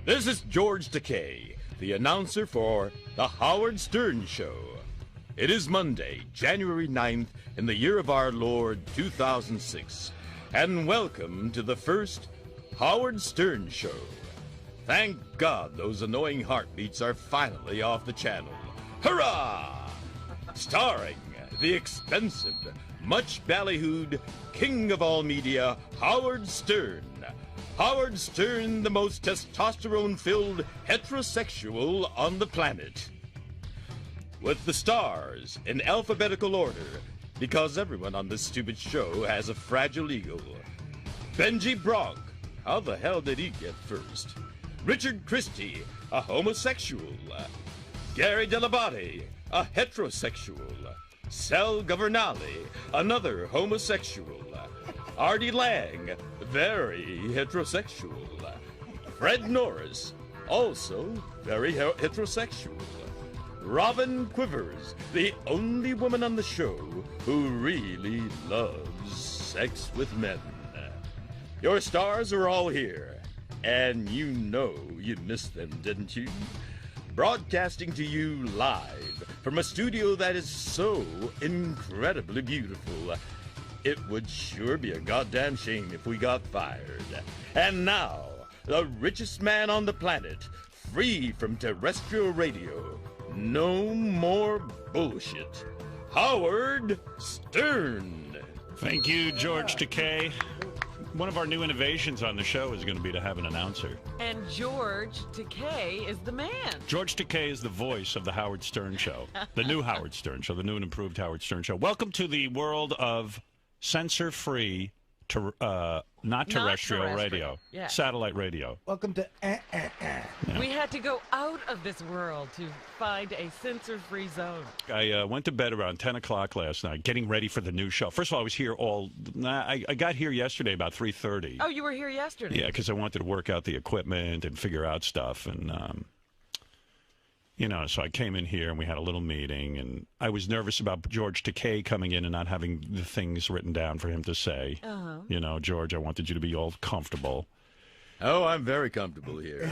This is George Takei, the announcer for The Howard Stern Show. It is Monday, January 9th, in the year of our Lord 2006. And welcome to the first Howard Stern Show. Thank God those annoying heartbeats are finally off the channel. Hurrah! Starring the expensive, much ballyhooed king of all media, Howard Stern. Howard Stern, the most testosterone-filled heterosexual on the planet. With the stars in alphabetical order, because everyone on this stupid show has a fragile ego. Benji Bronk, how the hell did he get first? Richard Christie, a homosexual. Gary Delabate, a heterosexual. Sal Governale, another homosexual. Artie Lang, very heterosexual. Fred Norris, also very heterosexual. Robin Quivers, the only woman on the show who really loves sex with men. Your stars are all here, and you know you missed them, didn't you? Broadcasting to you live from a studio that is so incredibly beautiful. It would sure be a goddamn shame if we got fired. And now, the richest man on the planet, free from terrestrial radio. No more bullshit. Howard Stern. Thank you, George Takei. One of our new innovations on the show is going to be to have an announcer. And George Takei is the man. George Takei is the voice of the Howard Stern Show. The new Howard Stern Show, the new and improved Howard Stern Show. Welcome to the world of censor-free, not terrestrial radio, yeah. Satellite radio. Welcome to Yeah. We had to go out of this world to find a censor-free zone. I went to bed around 10 o'clock last night, getting ready for the new show. First of all, I was here I got here yesterday about 3:30. Oh, you were here yesterday? Yeah, because I wanted to work out the equipment and figure out stuff. And, so I came in here and we had a little meeting. And I was nervous about George Takei coming in and not having the things written down for him to say. Uh-huh. George, I wanted you to be all comfortable. Oh, I'm very comfortable here.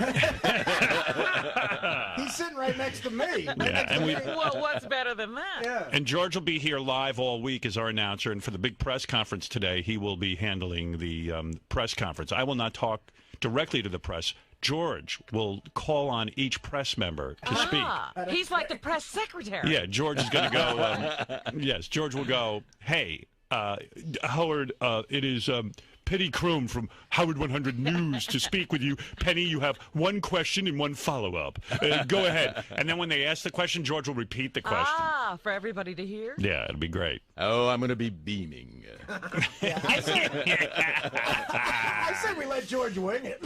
He's sitting right next to me. Yeah, and Well, what's better than that? Yeah. And George will be here live all week as our announcer. And for the big press conference today, he will be handling the press conference. I will not talk directly to the press. George will call on each press member to speak. He's like the press secretary. Yeah, George is going to go. Yes, George will go, hey, Howard, it is Penny Crone from Howard 100 News to speak with you. Penny, you have one question and one follow-up. Go ahead. And then when they ask the question, George will repeat the question. For everybody to hear? Yeah, it'll be great. Oh, I'm going to be beaming. I say we let George wing it.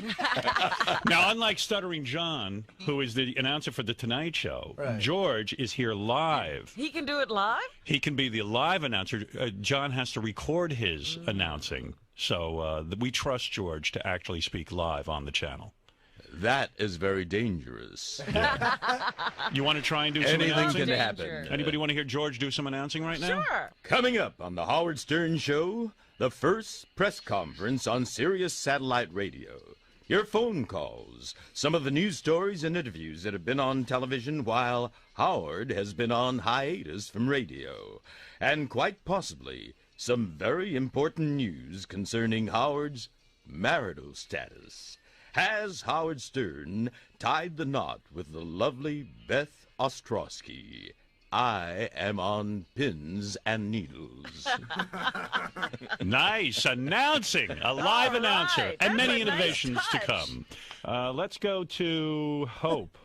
Now, unlike Stuttering John, who is the announcer for The Tonight Show, right. George is here live. He can do it live? He can be the live announcer. John has to record his announcing. So we trust George to actually speak live on the channel. That is very dangerous. You want to try and do some Anything announcing? can happen. Anybody want to hear George do some announcing right now? Sure. Coming up on the Howard Stern Show, the first press conference on Sirius Satellite Radio. Your phone calls, some of the news stories and interviews that have been on television while Howard has been on hiatus from radio. And quite possibly some very important news concerning Howard's marital status. Has Howard Stern tied the knot with the lovely Beth Ostrowski? I am on pins and needles. Nice. Announcing. A live announcer. And That's many a nice innovations to touch. come. Let's go to Hope.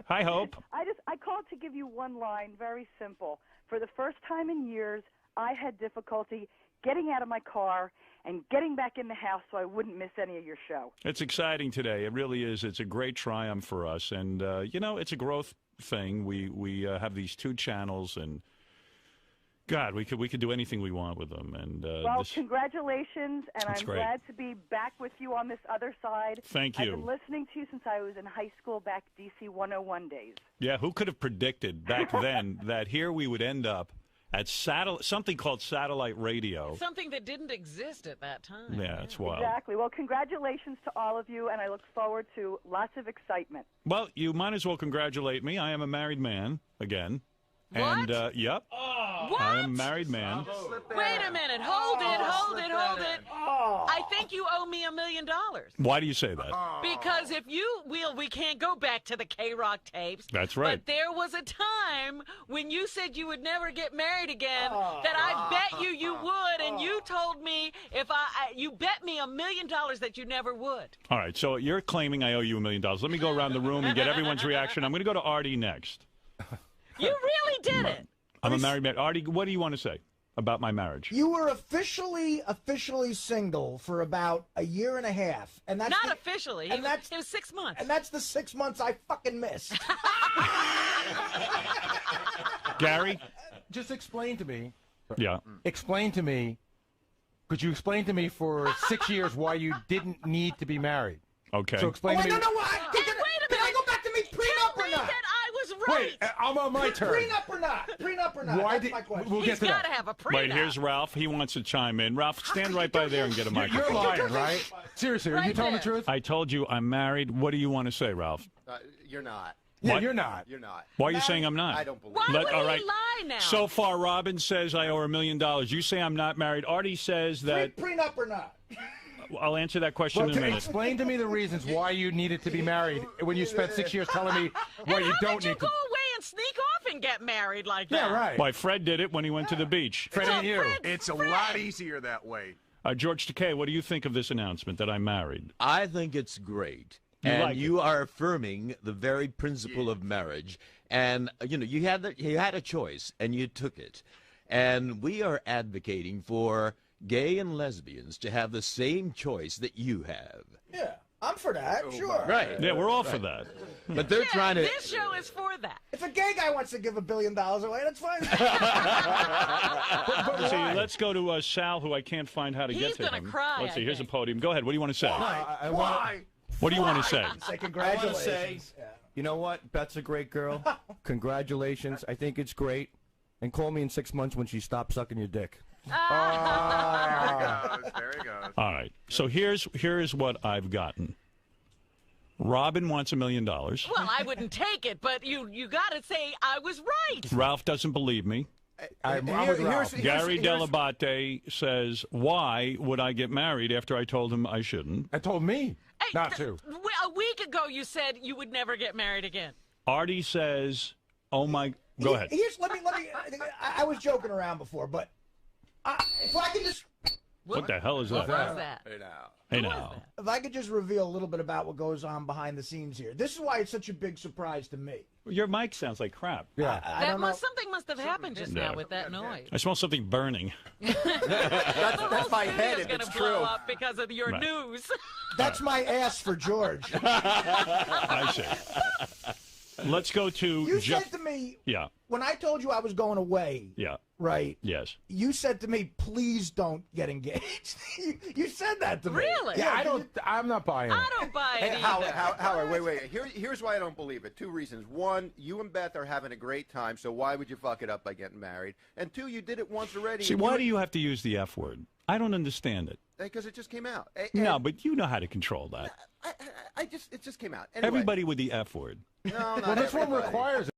Hi, Hope. I called to give you one line, very simple. For the first time in years, I had difficulty getting out of my car and getting back in the house so I wouldn't miss any of your show. It's exciting today. It really is. It's a great triumph for us. And, it's a growth thing. We have these two channels, and, God, we could do anything we want with them. And congratulations, and I'm great. glad to be back with you on this other side. Thank you. I've been listening to you since I was in high school back DC 101 days. Yeah, who could have predicted back then that here we would end up at something called satellite radio. Something that didn't exist at that time. Yeah, it's wild. Exactly. Well, congratulations to all of you, and I look forward to lots of excitement. Well, you might as well congratulate me. I am a married man again. What? And, yep. What? I am a married man. Wait a minute. Hold it. I think you owe me $1 million. Why do you say that? Because if we can't go back to the K-Rock tapes. That's right. But there was a time when you said you would never get married again that I bet you would, and you told me you bet me $1 million that you never would. All right, so you're claiming I owe you $1 million. Let me go around the room and get everyone's reaction. I'm going to go to Artie next. You really did it. I'm a married man. Artie, what do you want to say about my marriage? You were officially single for about a year and a half, and that's Not officially. It was 6 months. And that's the 6 months I fucking missed. Gary? Just explain to me. Yeah. Explain to me. Could you explain to me for 6 years why you didn't need to be married? Okay. So explain to me. No. Wait a minute. Can I go back to me prenup or me not? that I was right. Wait, I'm on my turn. Prenup or not? Prenup or not? Why That's my question. We'll He's get to got that. to have a prenup. Wait, here's Ralph. He wants to chime in. Ralph, stand right by there and get a microphone. You're lying, right? Seriously, are you Right telling the there. truth? I told you I'm married. What do you want to say, Ralph? You're not. Yeah, What? you're not. You're not. Why are you saying I'm not? I don't believe Why it. would all he right. lie now? So far, Robin says I owe her $1 million. You say I'm not married. Artie says that. Prenup or not? I'll answer that question in a minute. Explain to me the reasons why you needed to be married when you spent 6 years telling me why and you how don't could you need go to. away and sneak off and get married like that? Yeah, right. Why, Fred did it when he went to the beach. Fred ain't you. It's a lot easier that way. George Takei, what do you think of this announcement that I'm married? I think it's great. You And like you are affirming the very principle of marriage. And, you had a choice, and you took it. And we are advocating for gay and lesbians to have the same choice that you have. Yeah, I'm for that. Sure. Right. Yeah, we're all for that. But they're trying to... This show is for that. If a gay guy wants to give $1 billion away, that's fine. See, let's go to Sal, who I can't find how to get He's to gonna him. cry, Let's see, I here's a think. podium. Go ahead. What do you want to say? Why? What do you want to say? Say I want to congratulations. say, you know what? Beth's a great girl. Congratulations. I think it's great. And call me in 6 months when she stops sucking your dick. There he goes. All right. So here's what I've gotten. Robin wants $1 million. Well, I wouldn't take it, but you got to say I was right. Ralph doesn't believe me. I'm with Ralph. Gary Delabate says, why would I get married after I told him I shouldn't? I told me Hey, not to. A week ago, you said you would never get married again. Artie says, oh my... Go ahead. Let me. I was joking around before, but if I could just, What the hell is that? What was that? Hey, now. if I could just reveal a little bit about what goes on behind the scenes here. This is why it's such a big surprise to me. Your mic sounds like crap. Yeah. I don't know. Something must have happened just now with that noise. I smell something burning. That's my head if It's it's gonna blow true. up because of your Right. news. That's my ass for George. I see. Let's go to You Jeff. said to me Yeah, when I told you I was going away. yeah, Right. yes. You said to me, "Please don't get engaged." You said that to me. Really? Yeah, I'm not buying it. I don't buy it Hey, either. Howard, wait. Here's why I don't believe it. Two reasons. One, you and Beth are having a great time, so why would you fuck it up by getting married? And two, you did it once already. See, why do you have to use the F word? I don't understand it. Because it just came out. No, but you know how to control that. It just came out. Anyway, Everybody with the F word. No, not Well, this one everybody. requires